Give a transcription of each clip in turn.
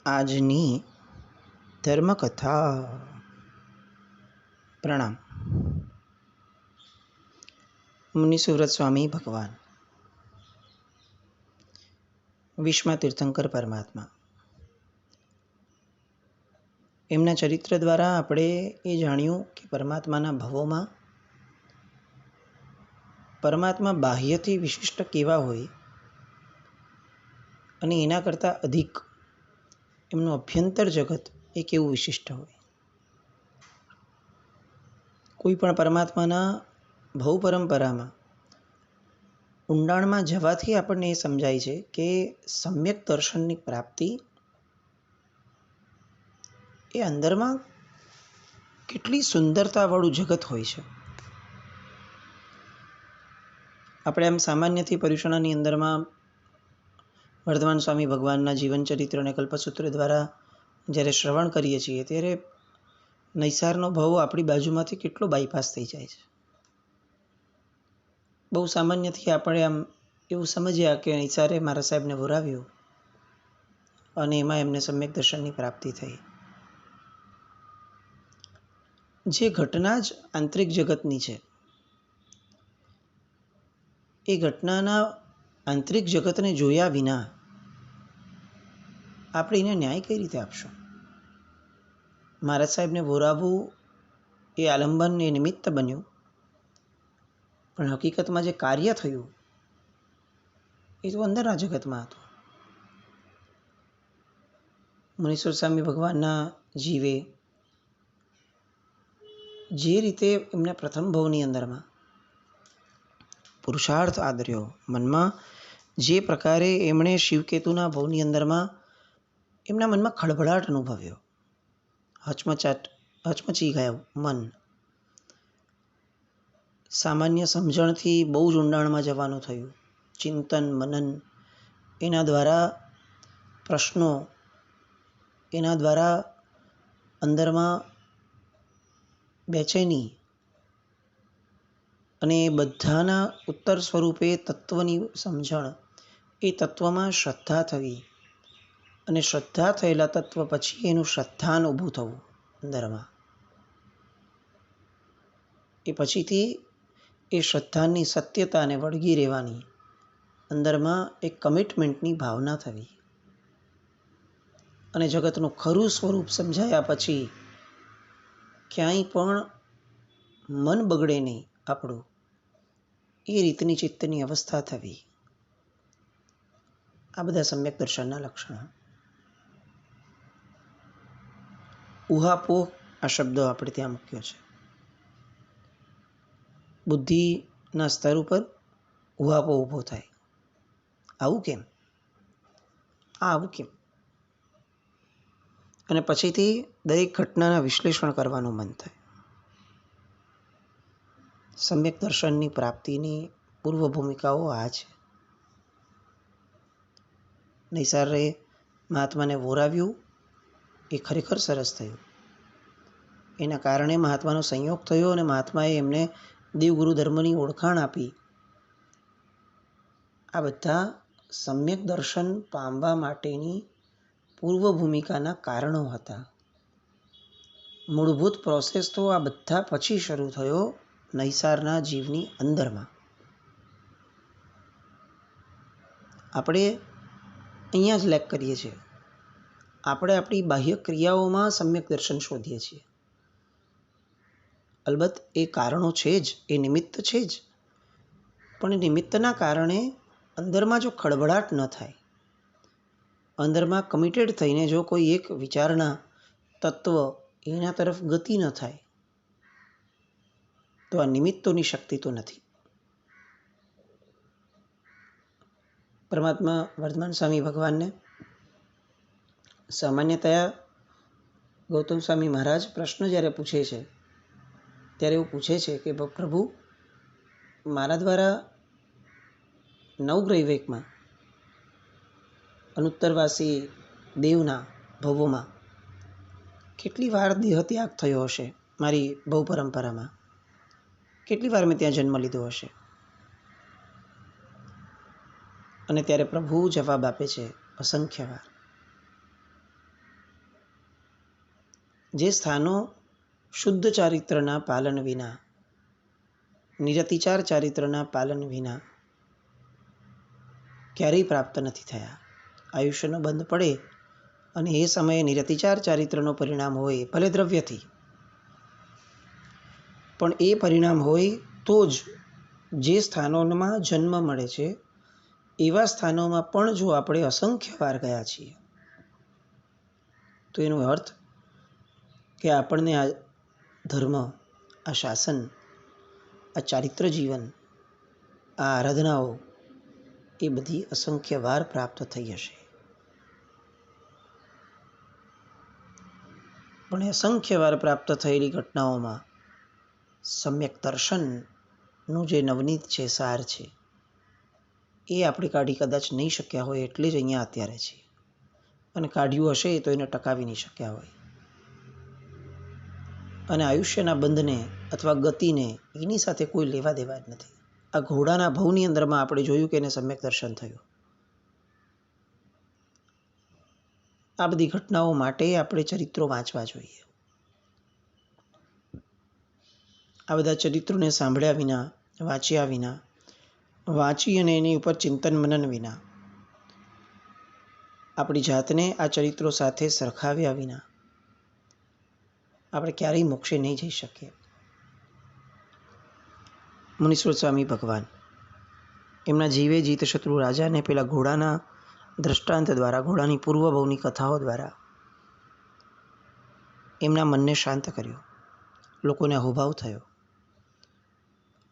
આજની ધર્મકથા. પ્રણામ. મુનિસુવ્રત સ્વામી ભગવાન, વિશ્વમાં તીર્થંકર પરમાત્મા, એમના ચરિત્ર દ્વારા આપણે એ જાણ્યું કે પરમાત્માના ભવોમાં પરમાત્મા બાહ્યથી વિશિષ્ટ કેવા હોય અને એના કરતાં અધિક એમનું અભ્યંતર જગત એ કેવું વિશિષ્ટ હોય. કોઈ પણ પરમાત્માના ભવ પરંપરામાં ઊંડાણમાં જવાથી આપણને એ સમજાય છે કે સમ્યક દર્શનની પ્રાપ્તિ એ અંદરમાં કેટલી સુંદરતાવાળું જગત હોય છે. આપણે આમ સામાન્યથી પર્યુષણાની અંદરમાં વર્ધમાન સ્વામી ભગવાનના જીવનચરિત્ર અને કલ્પસૂત્ર દ્વારા જ્યારે શ્રવણ કરીએ છીએ ત્યારે નૈસારનો ભવ આપણી બાજુમાંથી કેટલો બાયપાસ થઈ જાય છે. બહુ સામાન્યથી આપણે આમ એવું સમજ્યા કે નૈસારે મારા સાહેબને વરાવ્યો અને એમાં એમને સમ્યક દર્શનની પ્રાપ્તિ થઈ. જે ઘટના જ આંતરિક જગતની છે, એ ઘટનાના આંતરિક જગતને જોયા વિના આપણે એને ન્યાય કઈ રીતે આપશું? મહારાજ સાહેબને વોરાવવું એ આલંબન એ નિમિત્ત બન્યું, પણ હકીકતમાં જે કાર્ય થયું એ તો અંદરના જગતમાં હતું. મુનીશ્વર સ્વામી ભગવાનના જીવે જે રીતે એમના પ્રથમ ભવની અંદરમાં પુરુષાર્થ આદર્યો, મનમાં જે પ્રકારે એમણે શિવકેતુના ભવની અંદરમાં એમના મનમાં ખળભળાટ અનુભવ્યો, હચમચી ગયું મન. સામાન્ય સમજણથી બહુ જ ઊંડાણમાં જવાનું થયું. ચિંતન મનન, એના દ્વારા પ્રશ્નો, એના દ્વારા અંદરમાં બેચેની અને બધાના ઉત્તર સ્વરૂપે તત્વની સમજણ, એ તત્વમાં શ્રદ્ધા થવી અને શ્રદ્ધા થયેલા તત્વ પછી એનું શ્રદ્ધાન ઊભું થવું અંદરમાં. એ પછીથી એ શ્રદ્ધાની સત્યતાને વળગી રહેવાની અંદરમાં એક કમિટમેન્ટની ભાવના થવી અને જગતનું ખરું સ્વરૂપ સમજાયા પછી ક્યાંય પણ મન બગડે નહીં આપણું, એ રીતની ચિત્તની અવસ્થા થવી. આ બધા સમ્યક દર્શનના લક્ષણો. ઉહાપોહ આ શબ્દ આપણે ત્યાં મૂક્યો છે. બુદ્ધિના સ્તર ઉપર ઉહાપોહ ઊભો થાય. આવું કેમ? આવું કેમ? અને પછીથી દરેક ઘટનાના વિશ્લેષણ કરવાનું મન થાય. સમ્યક દર્શનની પ્રાપ્તિની પૂર્વ ભૂમિકાઓ આ છે. નૈસારે મહાત્માને વોરાવ્યું, એ ખરેખર સરસ થયું. એના કારણે મહાત્માનો સંયોગ થયો અને મહાત્માએ એમને દેવગુરુ ધર્મની ઓળખાણ આપી. આ બધા સમ્યક દર્શન પામવા માટેની પૂર્વ ભૂમિકાના કારણો હતા. મૂળભૂત પ્રોસેસ તો આ બધા પછી શરૂ થયો નૈસારના જીવની અંદરમાં. આપણે અહીંયા જ લેક કરીએ છીએ. આપણે આપણી બાહ્ય ક્રિયાઓમાં સમ્યક દર્શન શોધીએ છીએ. અલબત્ત એ કારણો છે જ, એ નિમિત્ત છે જ, પણ એ નિમિત્તના કારણે અંદરમાં જો ખળભળાટ ન થાય, અંદરમાં કમિટેડ થઈને જો કોઈ એક વિચારના તત્વ એના તરફ ગતિ ન થાય, તો આ નિમિત્તોની શક્તિ તો નથી. પરમાત્મા વર્ધમાન સ્વામી ભગવાનને સામાન્યતયા ગૌતમ સ્વામી મહારાજ પ્રશ્ન જ્યારે પૂછે છે ત્યારે એવું પૂછે છે કે પ્રભુ, મારા દ્વારા નવગ્રહ વિવેકમાં અનુત્તરવાસી દેવના ભવોમાં કેટલી વાર દેહત્યાગ થયો હશે? મારી ભવ પરંપરામાં કેટલી વાર મેં ત્યાં જન્મ લીધો હશે? અને ત્યારે પ્રભુ જવાબ આપે છે, અસંખ્ય વાર. જે સ્થાનો શુદ્ધ ચારિત્રના પાલન વિના, નિરતિચાર ચારિત્રના પાલન વિના ક્યારેય પ્રાપ્ત નથી થયા. આયુષ્યનો બંધ પડે અને એ સમયે નિરતિચાર ચારિત્રનો પરિણામ હોય, ભલે દ્રવ્યથી, પણ એ પરિણામ હોય તો જ જે સ્થાનોમાં જન્મ મળે છે એવા સ્થાનોમાં પણ જો આપણે અસંખ્ય વાર ગયા છીએ તો એનો અર્થ કે આપણને આ ધર્મ, આ શાસન, આ ચારિત્ર જીવન, આ આરાધનાઓ એ બધી અસંખ્ય વાર પ્રાપ્ત થઈ હશે. પણ એ અસંખ્ય વાર પ્રાપ્ત થયેલી ઘટનાઓમાં સમ્યક દર્શનનું જે નવનીત છે, સાર છે, એ આપણે કાઢી કદાચ નહીં શક્યા હોય એટલે જ અહીંયા અત્યારે છે. અને કાઢ્યું હશે તો એને ટકાવી નહીં શક્યા હોય. અને આયુષ્યના બંધને અથવા ગતિને એની સાથે કોઈ લેવા દેવા જ નથી. આ ઘોડાના ભવની અંદરમાં આપણે જોયું કે એને સમ્યક દર્શન થયું. આ બધી ઘટનાઓ માટે આપણે ચરિત્રો વાંચવા જોઈએ. આ બધા ચરિત્રોને સાંભળ્યા વિના, વાંચ્યા વિના, વાંચી અને એની ઉપર ચિંતન મનન વિના, આપણી જાતને આ ચરિત્રો સાથે સરખાવ્યા વિના આપણે ક્યારેય મોક્ષે નહીં જઈ શકીએ. મુનીશ્વર સ્વામી ભગવાન એમના જીવે જીત શત્રુ રાજાને પેલા ઘોડાના દ્રષ્ટાંત દ્વારા, ઘોડાની પૂર્વભવની કથાઓ દ્વારા એમના મનને શાંત કર્યો, લોકોને અહોભાવ થયો.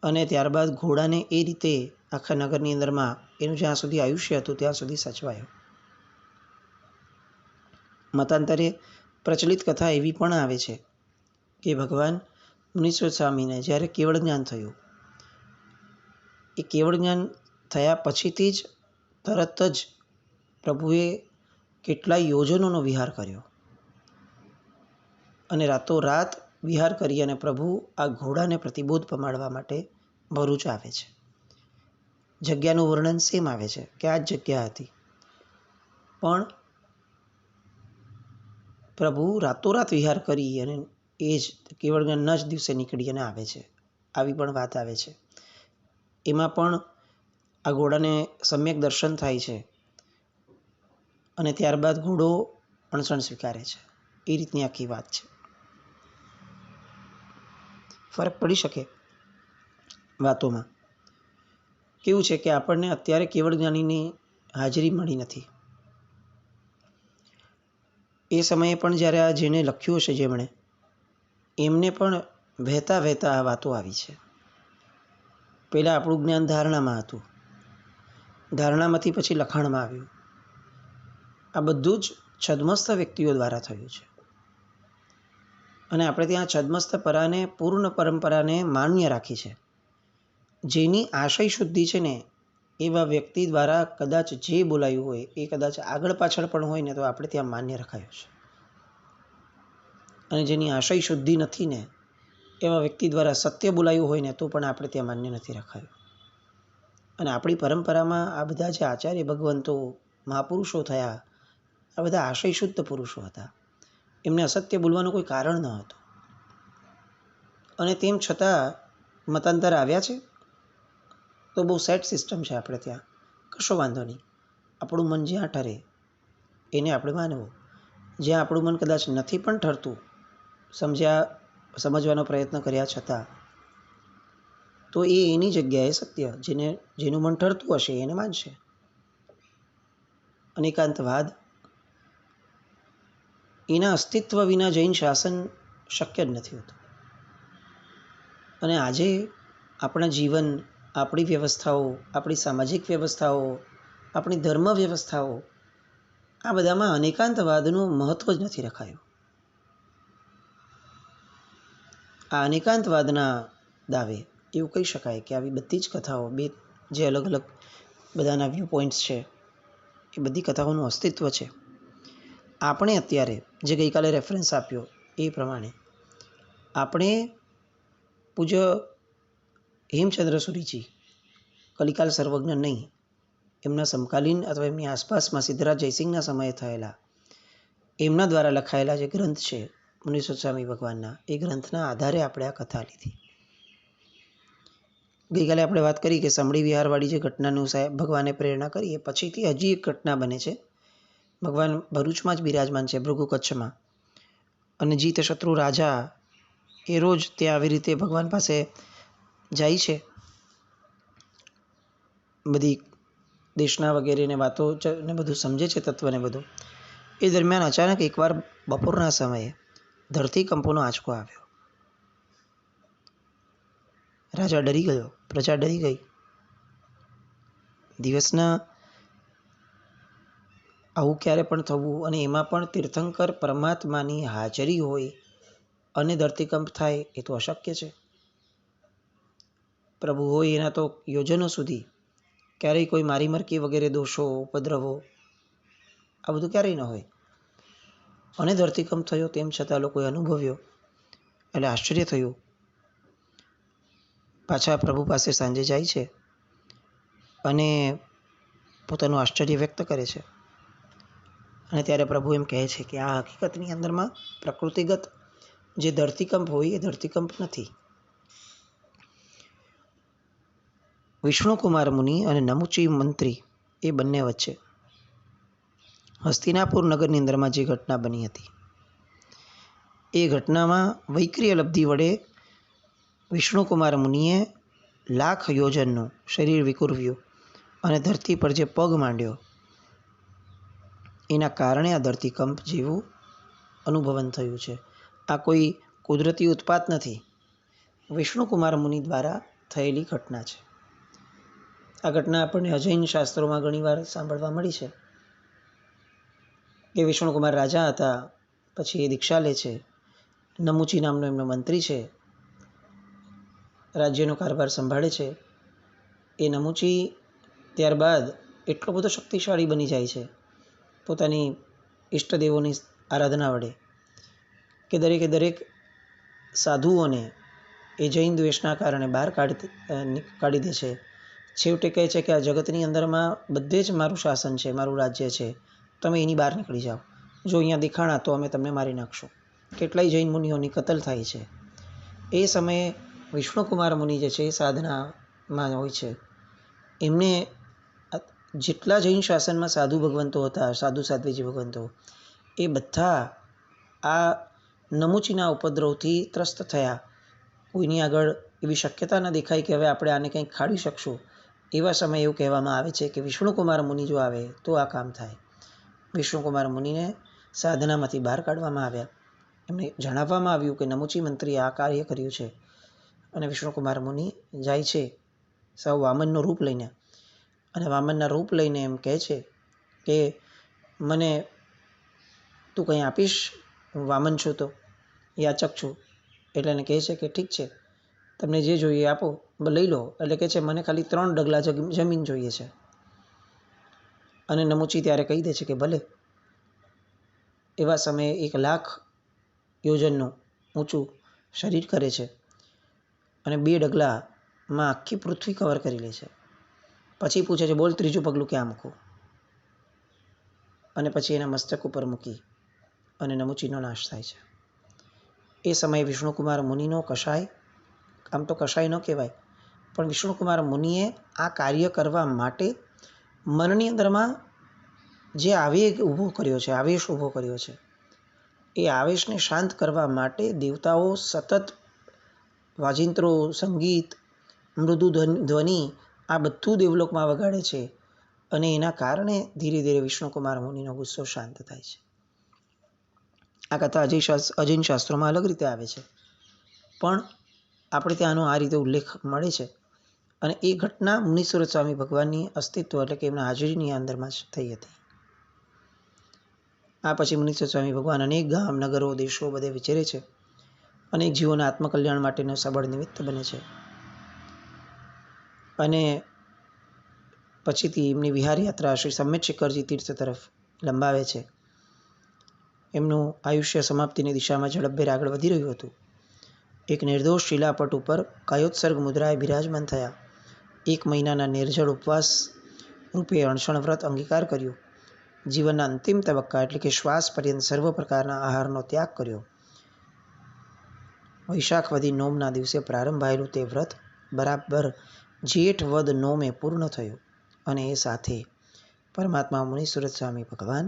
અને ત્યારબાદ ઘોડાને એ રીતે આખા નગરની અંદરમાં એનું જ્યાં સુધી આયુષ્ય હતું ત્યાં સુધી સચવાયો. મતાંતરે પ્રચલિત કથા એવી પણ આવે છે કે ભગવાન મુનીશ્વર સ્વામીને જ્યારે કેવળ જ્ઞાન થયું, એ કેવળ જ્ઞાન થયા પછીથી જ તરત જ પ્રભુએ કેટલાય યોજનોનો વિહાર કર્યો અને રાતોરાત વિહાર કરી અને પ્રભુ આ ઘોડાને પ્રતિબોધ પમાડવા માટે ભરૂચ આવે છે. જગ્યાનું વર્ણન સેમ આવે છે કે આ જ જગ્યા હતી, પણ પ્રભુ રાતોરાત વિહાર કરી અને એ જ કેવળ જ્ઞાનના જ દિવસે નીકળી અને આવે છે. આવી પણ વાત આવે છે. એમાં પણ આ ઘોડાને સમ્યક દર્શન થાય છે અને ત્યારબાદ ઘોડો અણસણ સ્વીકારે છે. એ રીતની આખી વાત છે. ફરક પડી શકે વાતોમાં. કેવું છે કે આપણને અત્યારે કેવળ જ્ઞાનીની હાજરી મળી નથી. એ સમયે પણ જ્યારે આ જેને લખ્યું હશે, જેમણે, એમને પણ વહેતા વહેતા આ વાતો આવી છે. પહેલાં આપણું જ્ઞાન ધારણામાં હતું, ધારણામાંથી પછી લખાણમાં આવ્યું. આ બધું જ છદ્મસ્થ વ્યક્તિઓ દ્વારા થયું છે. અને આપણે ત્યાં છદ્મસ્થ પરાને, પૂર્ણ પરંપરાને માન્ય રાખી છે. જેની આશય શુદ્ધિ છે ને એવા વ્યક્તિ દ્વારા કદાચ જે બોલાયું હોય એ કદાચ આગળ પાછળ પણ હોય ને તો આપણે ત્યાં માન્ય રખાયું છે. અને જેની આશય શુદ્ધિ નથી ને એવા વ્યક્તિ દ્વારા સત્ય બોલાયું હોય ને તો પણ આપણે ત્યાં માન્ય નથી રખાયું. અને આપણી પરંપરામાં આ બધા જે આચાર્ય ભગવંતો, મહાપુરુષો થયા, આ બધા આશય શુદ્ધ પુરુષો હતા. એમને અસત્ય બોલવાનું કોઈ કારણ ન હતું. અને તેમ છતાં મતાંતર આવ્યા છે તો બહુ સેટ સિસ્ટમ છે આપણે ત્યાં. કશો વાંધો નહીં. આપણું મન જ્યાં ઠરે એને આપણે માનવું. જ્યાં આપણું મન કદાચ નથી પણ ઠરતું, સમજવાનો પ્રયત્ન કર્યા છતાં, તો એ એની જગ્યાએ સત્ય, જેનું મન ઠરતું હશે એને માનશે. અનેકાંતવાદ, એના અસ્તિત્વ વિના જૈન શાસન શક્ય જ નથી હોતું. અને આજે આપણા જીવન, આપણી વ્યવસ્થાઓ, આપણી સામાજિક વ્યવસ્થાઓ, આપણી ધર્મ વ્યવસ્થાઓ, આ બધામાં અનેકાંતવાદનું મહત્ત્વ જ નથી રખાયું. આ અનેકાંતવાદના દાવે એવું કહી શકાય કે આવી બધી જ કથાઓ, જે અલગ અલગ બધાના વ્યૂ પોઈન્ટ્સ છે, એ બધી કથાઓનું અસ્તિત્વ છે. આપણે અત્યારે જે ગઈકાલે રેફરન્સ આપ્યો એ પ્રમાણે આપણે પૂજ્ય હેમચંદ્ર સુરીજી, કલિકાલ સર્વજ્ઞ નહીં, એમના સમકાલીન અથવા એમની આસપાસમાં સિદ્ધરાજ જયસિંહના સમયે થયેલા, એમના દ્વારા લખાયેલા જે ગ્રંથ છે મુનીશ્વર સ્વામી ભગવાનના એ ગ્રંથના આધારે આપણે આ કથા લીધી. ગઈકાલે આપણે વાત કરી કે સમડી વિહારવાળી જે ઘટનાનું સાહેબ ભગવાને પ્રેરણા કરી એ પછીથી હજી એક ઘટના બને છે. ભગવાન ભરૂચમાં જ બિરાજમાન છે, ભૃગુ કચ્છમાં, અને જીતશત્રુ રાજા એ રોજ ત્યાં આવી રીતે ભગવાન પાસે જાય છે, બધી દેશના વગેરેને વાતો ને બધું સમજે છે, તત્વને બધું. એ દરમિયાન અચાનક એકવાર બપોરના સમયે ધરતીકંપોનો આંચકો આવ્યો. રાજા ડરી ગયો, પ્રજા ડરી ગઈ. દિવસના આવું ક્યારે પણ થવું, અને એમાં પણ તીર્થંકર પરમાત્માની હાજરી હોય અને ધરતીકંપ થાય એ તો અશક્ય છે. પ્રભુ હોય એના તો યોજનો સુધી ક્યારેય કોઈ મારી મરકી વગેરે દોષો, ઉપદ્રવો આ બધું ક્યારેય ન હોય. અને ધરતીકંપ થયો તેમ છતાં લોકોએ અનુભવ્યો એટલે આશ્ચર્ય થયું. પાછા પ્રભુ પાસે સાંજે જાય છે અને પોતાનું આશ્ચર્ય વ્યક્ત કરે છે. અને ત્યારે પ્રભુ એમ કહે છે કે આ હકીકતની અંદરમાં પ્રકૃતિગત જે ધરતીકંપ હોય એ ધરતીકંપ નથી. વિષ્ણુકુમાર મુનિ અને નમુચી મંત્રી એ બંને વચ્ચે હસ્તિનાપુર નગરની અંદરમાં જે ઘટના બની હતી એ ઘટનામાં વૈક્રિય લબ્ધિ વડે વિષ્ણુકુમાર મુનિએ 1,00,000 યોજનનું શરીર વિકુર્વ્યું અને ધરતી પર જે પગ માંડ્યો એના કારણે આ ધરતીકંપ જેવું અનુભવન થયું છે. આ કોઈ કુદરતી ઉત્પાત નથી, વિષ્ણુકુમાર મુનિ દ્વારા થયેલી ઘટના છે. આ ઘટના આપણને અજૈન શાસ્ત્રોમાં ઘણીવાર સાંભળવા મળી છે કે વિષ્ણુકુમાર રાજા હતા, પછી એ દીક્ષા લે છે. નમુચી નામનો એમનો મંત્રી છે, રાજ્યનો કારભાર સંભાળે છે. એ નમુચી ત્યારબાદ એટલો બધો શક્તિશાળી બની જાય છે પોતાની ઈષ્ટદેવોની આરાધના વડે કે દરેક સાધુઓને એ જૈન દ્વેષના કારણે બહાર કાઢી દે છે. છેવટે કહે છે કે આ જગતની અંદરમાં બધે જ મારું શાસન છે, મારું રાજ્ય છે, તમે એની બહાર નીકળી જાઓ. જો અહીંયા દેખાણા તો અમે તમને મારી નાખશું. કેટલાય જૈન મુનિઓની કતલ થાય છે. એ સમયે વિષ્ણુકુમાર મુનિ જે છે એ સાધનામાં હોય છે. એમને જેટલા જૈન શાસનમાં સાધુ ભગવંતો હતા, સાધુ સાધ્વીજી ભગવંતો, એ બધા આ નમુચીના ઉપદ્રવથી ત્રસ્ત થયા. કોઈની આગળ એવી શક્યતા ન દેખાય કે હવે આપણે આને કંઈક ખાડી શકશું. એવા સમયે એવું કહેવામાં આવે છે કે વિષ્ણુકુમાર મુનિ જો આવે તો આ કામ થાય. વિષ્ણુકુમાર મુનિને સાધનામાંથી બહાર કાઢવામાં આવ્યા. એમને જણાવવામાં આવ્યું કે નમુચી મંત્રીએ આ કાર્ય કર્યું છે. અને વિષ્ણુકુમાર મુનિ જાય છે સૌ વામનનું રૂપ લઈને, અને વામનના રૂપ લઈને એમ કહે છે કે મને તું કંઈ આપીશ, હું વામન છું તો યાચક છું. એટલે એને કહે છે કે ઠીક છે, તમને જે જોઈએ આપો, લઈ લો. એટલે કહે છે મને ખાલી 3 ડગલા જમીન જોઈએ છે. અને નમુચી ત્યારે કહી દે છે કે ભલે. એવા સમયે 1,00,000 યોજનનું ઊંચું શરીર કરે છે અને 2 ડગલામાં આખી પૃથ્વી કવર કરી લે છે. પછી પૂછે છે બોલ ત્રીજું પગલું ક્યાં મૂકું? અને પછી એના મસ્તક ઉપર મૂકી અને નમુચીનો નાશ થાય છે. એ સમયે વિષ્ણુકુમાર મુનિનો કશાય, આમ તો કશાય ન કહેવાય, પણ વિષ્ણુકુમાર મુનિએ આ કાર્ય કરવા માટે મનની અંદરમાં જે આવેગ ઊભો કર્યો છે, આવેશ ઊભો કર્યો છે, એ આવેશને શાંત કરવા માટે દેવતાઓ સતત વાજિંત્રો, સંગીત, મૃદુ ધ્વનિ આ બધું દેવલોકમાં વગાડે છે. અને એના કારણે ધીરે ધીરે વિષ્ણુકુમાર મુનિનો ગુસ્સો શાંત થાય છે. આ કથા અજૈન શાસ્ત્રોમાં અલગ રીતે આવે છે, પણ આપણે ત્યાંનો આ રીતે ઉલ્લેખ મળે છે. અને એ ઘટના મુનીશ્વર સ્વામી ભગવાનની અસ્તિત્વ એટલે કે એમના હાજરીની અંદરમાં જ થઈ હતી. આ પછી મુનીશ્વર સ્વામી ભગવાન અનેક ગામ, નગરો, દેશો બધે વિચરે છે. અનેક જીવોના આત્મકલ્યાણ માટેનો સબળ નિમિત્ત બને છે. અને પછીથી એમની વિહાર યાત્રા શ્રી સમ્યક શિખરજી તીર્થ તરફ લંબાવે છે. એમનું આયુષ્ય સમાપ્તિની દિશામાં ઝડપભેર આગળ વધી રહ્યું હતું. એક નિર્દોષ શિલાપટ ઉપર કાયોત્સર્ગ મુદ્રાએ બિરાજમાન થયા. 1 મહિનાના નિર્જળ ઉપવાસ રૂપે અણસણ વ્રત અંગીકાર કર્યું. જીવનના અંતિમ તબક્કા એટલે કે શ્વાસ પર્યંત સર્વ પ્રકારના આહારનો ત્યાગ કર્યો. વૈશાખવદી નોમના દિવસે પ્રારંભાયેલું તે વ્રત બરાબર જેઠ વદ નોમે પૂર્ણ થયું અને એ સાથે પરમાત્મા મુનિસુરત સ્વામી ભગવાન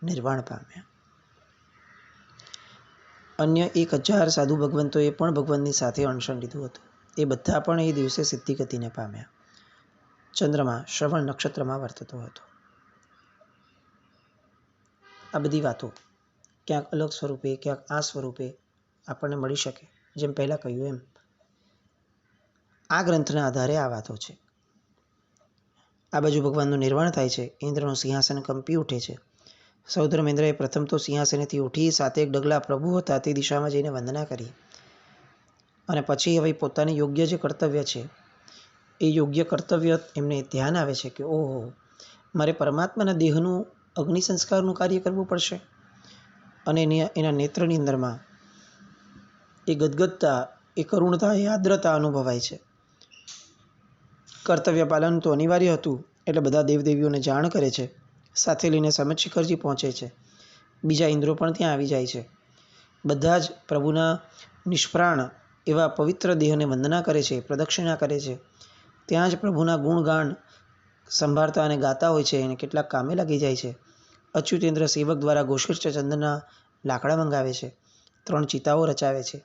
નિર્વાણ પામ્યા. અન્ય 1000 સાધુ ભગવંતોએ પણ ભગવાનની સાથે અનશન લીધું હતું. એ બધા પણ એ દિવસે સિદ્ધિગતિને પામ્યા. ચંદ્રમા શ્રવણ નક્ષત્રમાં વર્તતો હતો. આ બધી વાતો ક્યાંક અલગ સ્વરૂપે ક્યાંક આ સ્વરૂપે આપણને મળી શકે. જેમ પહેલાં કહ્યું એમ આ ગ્રંથના આધારે આ વાતો છે. આ બાજુ ભગવાનનું નિર્વાણ થાય છે. ઇન્દ્રનું સિંહાસન કંપી ઉઠે છે. સૌધર્મેન્દ્રએ પ્રથમ તો સિંહાસનેથી ઉઠી 7 ડગલા પ્રભુ હતા તે દિશામાં જઈને વંદના કરી અને પછી હવે પોતાની યોગ્ય જે કર્તવ્ય છે એ યોગ્ય કર્તવ્ય એમને ધ્યાન આવે છે કે ઓહો, મારે પરમાત્માના દેહનું અગ્નિ સંસ્કારનું કાર્ય કરવું પડશે. અને એના નેત્રની અંદરમાં એ ગદગદતા, એ કરુણતા, એ આદ્રતા અનુભવાય છે. કર્તવ્ય પાલન તો અનિવાર્ય હતું એટલે બધા દેવદેવીઓને જાણ કરે છે. સાથે લઈને સમેત શિખરજી પહોંચે છે. બીજા ઇન્દ્રો પણ ત્યાં આવી જાય છે. બધા જ પ્રભુના નિષ્પ્રાણ એવા પવિત્ર દેહને વંદના કરે છે, પ્રદક્ષિણા કરે છે. ત્યાં જ પ્રભુના ગુણગાન સંભાળતા અને ગાતા હોય છે અને કેટલાક કામે લાગી જાય છે. અચ્યુતેન્દ્ર સેવક દ્વારા ગોશીર્ષ ચંદનના લાકડા મંગાવે છે. 3 ચિતાઓ રચાવે છે.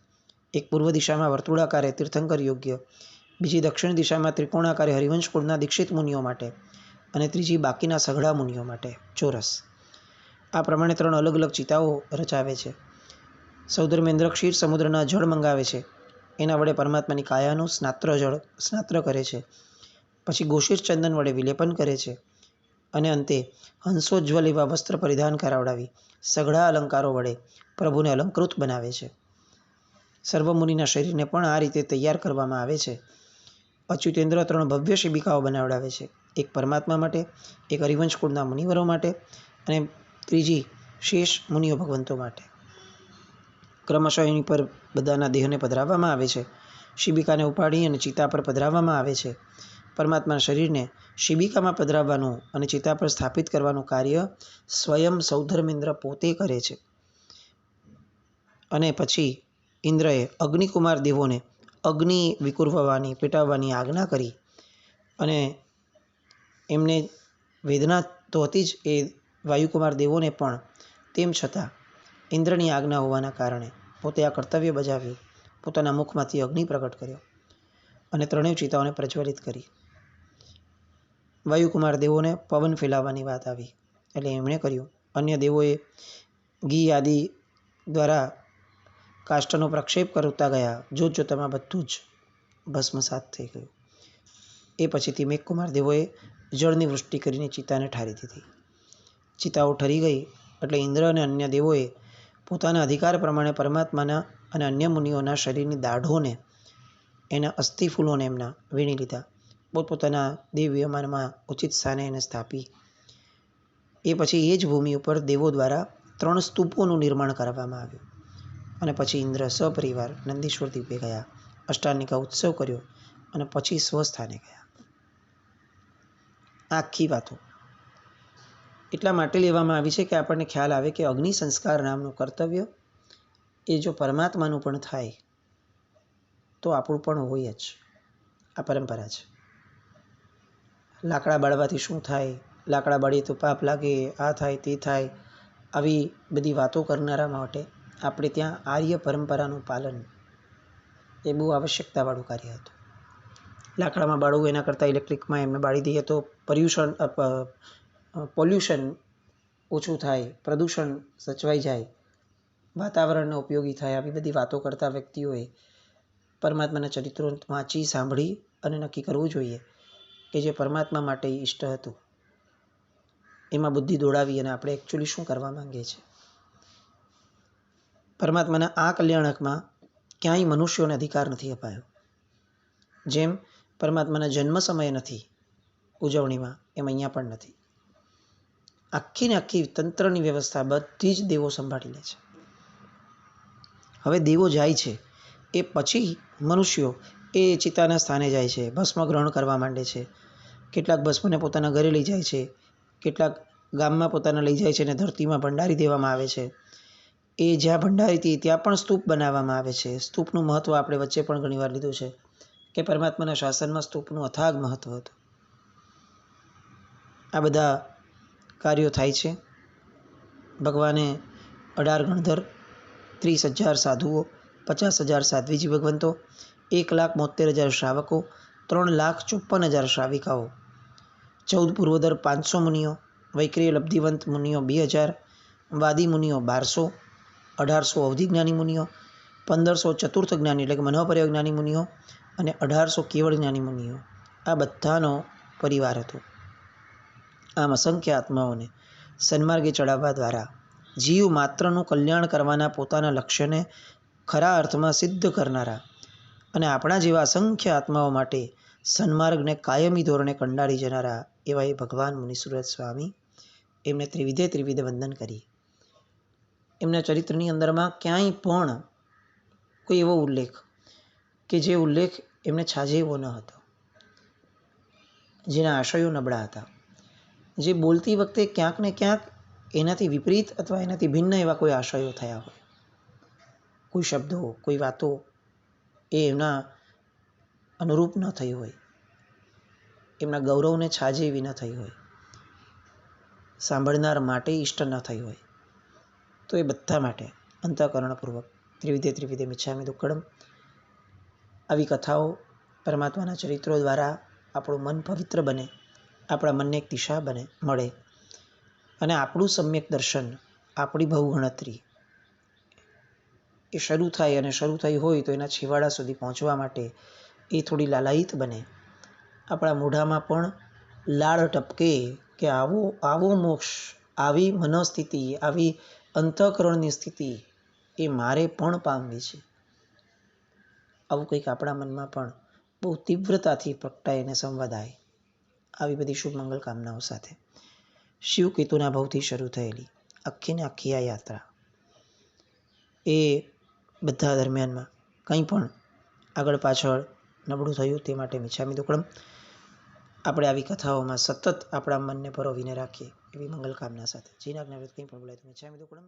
એક પૂર્વ દિશામાં વર્તુળાકારે તીર્થંકર યોગ્ય, બીજી દક્ષિણ દિશામાં ત્રિકોણાકારે હરિવંશ કુળના દીક્ષિત મુનિઓ માટે અને ત્રીજી બાકીના સઘળા મુનિઓ માટે ચોરસ. આ પ્રમાણે 3 અલગ અલગ ચિતાઓ રચાવે છે. સૌધર્મેન્દ્ર ક્ષીર સમુદ્રના જળ મંગાવે છે. એના વડે પરમાત્માની કાયાનું સ્નાત્ર કરે છે. પછી ગોશીર્ષ ચંદન વડે વિલેપન કરે છે અને અંતે હંસોજ્વલ એવા વસ્ત્ર પરિધાન કરાવડાવી સઘળા અલંકારો વડે પ્રભુને અલંકૃત બનાવે છે. સર્વમુનિના શરીરને પણ આ રીતે તૈયાર કરવામાં આવે છે. અચ્યુતેન્દ્ર 3 ભવ્ય શિબિકાઓ બનાવડાવે છે. એક પરમાત્મા માટે, એક હરિવંશ કુળના મુનિવરો માટે અને ત્રીજી શેષ મુનિઓ ભગવંતો માટે. ક્રમશઃ એની પર બધાના દેહને પધરાવવામાં આવે છે. શિબિકાને ઉપાડી અને ચિતા પર પધરાવવામાં આવે છે. પરમાત્માના શરીરને શિબિકામાં પધરાવવાનું અને ચિતા પર સ્થાપિત કરવાનું કાર્ય સ્વયં સૌધર્મેન્દ્ર પોતે કરે છે. અને પછી ઇન્દ્રએ અગ્નિકુમાર દેવોને અગ્નિ વિકુરવવાની, પેટાવવાની આજ્ઞા કરી અને એમને વેદના તો હતી જ એ વાયુકુમાર દેવોને પણ. તેમ છતાં ઇન્દ્રની આજ્ઞા હોવાના કારણે પોતે આ કર્તવ્ય બજાવ્યું. પોતાના મુખમાંથી અગ્નિ પ્રગટ કર્યો અને 3 ચિતાઓને પ્રજ્વલિત કરી. વાયુકુમાર દેવોને પવન ફેલાવવાની વાત આવી એટલે એમણે કર્યું. અન્ય દેવોએ ઘી આદિ દ્વારા કાષ્ઠનો પ્રક્ષેપ કરતા ગયા. જોતજોતામાં બધું જ ભસ્મસાત થઈ ગયું. એ પછીથી મેઘકુમાર દેવોએ જળની વૃષ્ટિ કરીને ચિતાને ઠારી દીધી. ચિતાઓ ઠરી ગઈ એટલે ઇન્દ્ર અને અન્ય દેવોએ પોતાના અધિકાર પ્રમાણે પરમાત્માના અને અન્ય મુનિઓના શરીરની દાઢોને, એના અસ્થિફૂલોને એમના વીણી લીધા. પોતપોતાના દેવ વિમાનમાં ઉચિત સ્થાને એને સ્થાપી. એ પછી એ જ ભૂમિ ઉપર દેવો દ્વારા 3 સ્તૂપોનું નિર્માણ કરવામાં આવ્યું. અને પછી ઇન્દ્ર સપરિવાર નંદીશ્વર દ્વીપે ગયા, અષ્ટાનિકા ઉત્સવ કર્યો અને પછી સ્વસ્થાને ગયા. આખી વાતો એટલા માટે લેવામાં આવી છે કે આપણને ખ્યાલ આવે કે અગ્નિ સંસ્કાર નામનું કર્તવ્ય એ જો પરમાત્માનું પણ થાય તો આપણું પણ હોય જ. આ પરંપરા છે. લાકડા બાળવાથી શું થાય, લાકડા બાળીએ તો પાપ લાગે, આ થાય તે થાય, આવી બધી વાતો કરનારા માટે આપણે ત્યાં આર્ય પરંપરાનું પાલન એ બહુ આવશ્યકતાવાળું કાર્ય હતું. લાકડામાં બાળવું એના કરતાં ઇલેક્ટ્રિકમાં એમને બાળી દઈએ તો પોલ્યુશન ઓછું થાય, પ્રદૂષણ સચવાઈ જાય, વાતાવરણને ઉપયોગી થાય. આવી બધી વાતો કરતા વ્યક્તિઓએ પરમાત્માના ચરિત્રો વાંચી, સાંભળી અને નક્કી કરવું જોઈએ કે જે પરમાત્મા માટે ઇષ્ટ હતું એમાં બુદ્ધિ દોડાવી અને આપણે એકચ્યુઅલી શું કરવા માંગીએ છીએ. પરમાત્માના આ કલ્યાણકમાં ક્યાંય મનુષ્યોને અધિકાર નથી અપાયો. જેમ પરમાત્માના જન્મ સમયે નથી ઉજવણીમાં, એમ અહીંયા પણ નથી. આખી ને આખી તંત્રની વ્યવસ્થા બધી જ દેવો સંભાળી લે છે. હવે દેવો જાય છે એ પછી મનુષ્યો એ ચિતાના સ્થાને જાય છે, ભસ્મ ગ્રહણ કરવા માંડે છે. કેટલાક ભસ્મને પોતાના ઘરે લઈ જાય છે, કેટલાક ગામમાં પોતાના લઈ જાય છે અને ધરતીમાં ભંડારી દેવામાં આવે છે. એ જ્યાં ભંડારી હતી ત્યાં પણ સ્તૂપ બનાવવામાં આવે છે. સ્તૂપનું મહત્ત્વ આપણે વચ્ચે પણ ઘણીવાર લીધું છે કે પરમાત્માના શાસનમાં સ્તૂપનું અથાગ મહત્ત્વ હતું. આ બધા કાર્યો થાય છે. ભગવાને 18 ગણધર, 30,000 સાધુઓ, 50,000 સાધ્વીજી ભગવંતો, 1,72,000 શ્રાવકો, 3,54,000 શ્રાવિકાઓ, 14 પૂર્વોદર 500 મુનિઓ, વૈક્રિય લબ્ધિવંત મુનિઓ 2,000, વાદી મુનિઓ 1200, 1800 અવધિજ્ઞાની મુનિઓ, 1500 ચતુર્થ જ્ઞાની એટલે કે મનોપર્ય જ્ઞાની મુનિઓ અને 1800 કેવળ જ્ઞાની મુનિઓ. આ બધાનો પરિવાર હતો. આમ અસંખ્ય આત્માઓને સન્માર્ગે ચડાવવા દ્વારા જીવ માત્રનું કલ્યાણ કરવાના પોતાના લક્ષ્યને ખરા અર્થમાં સિદ્ધ કરનારા અને આપણા જેવા અસંખ્ય આત્માઓ માટે સન્માર્ગને કાયમી ધોરણે કંડારી જનારા એવા એ ભગવાન મુનિસુરત સ્વામી, એમને ત્રિવિધે વંદન કરી. એમના ચરિત્રની અંદરમાં ક્યાંય પણ કોઈ એવો ઉલ્લેખ કે જે ઉલ્લેખ એમને છાજે એવો ન હતો, જેના આશયો નબળા હતા, જે બોલતી વખતે ક્યાંક ને ક્યાંક એનાથી વિપરીત અથવા એનાથી ભિન્ન એવા કોઈ આશયો થયા હોય, કોઈ શબ્દો, કોઈ વાતો એ એમના અનુરૂપ ન થઈ હોય, એમના ગૌરવને છાજે એવી ન થઈ હોય, સાંભળનાર માટે ઇષ્ટ ન થઈ હોય, તો એ બધા માટે અંતઃકરણપૂર્વક ત્રિવિધે મિચ્છામિ દુક્કડમ. આવી કથાઓ, પરમાત્માના ચરિત્રો દ્વારા આપણું મન પવિત્ર બને, આપણા મનને એક દિશા મળે અને આપણું સમ્યક દર્શન, આપણી ભવગણતરી એ શરૂ થાય અને શરૂ થઈ હોય તો એના છેવાડા સુધી પહોંચવા માટે એ થોડી લાલાયિત બને. આપણા મોઢામાં પણ લાળ ટપકે કે આવો મોક્ષ, આવી મનોસ્થિતિ, આવી અંતઃકરણની સ્થિતિ એ મારે પણ પામવી છે. આવું કંઈક આપણા મનમાં પણ બહુ તીવ્રતાથી પ્રગટાય અને સંવાદાય. આવી બધી શુભ મંગલ કામનાઓ સાથે શિવકેતુના ભાવથી શરૂ થયેલી આખી ને આખી આ યાત્રા એ બધા દરમિયાનમાં કંઈ પણ આગળ પાછળ નબળું થયું તે માટે મિચ્છામિ દુક્કડમ. આપણે આવી કથાઓમાં સતત આપણા મનને પરોવીને રાખીએ એવી મંગલ કામના સાથે. જીના જ્ઞાન કંઈ પણ બોલાય તો મિચ્છામિ દુક્કડમ.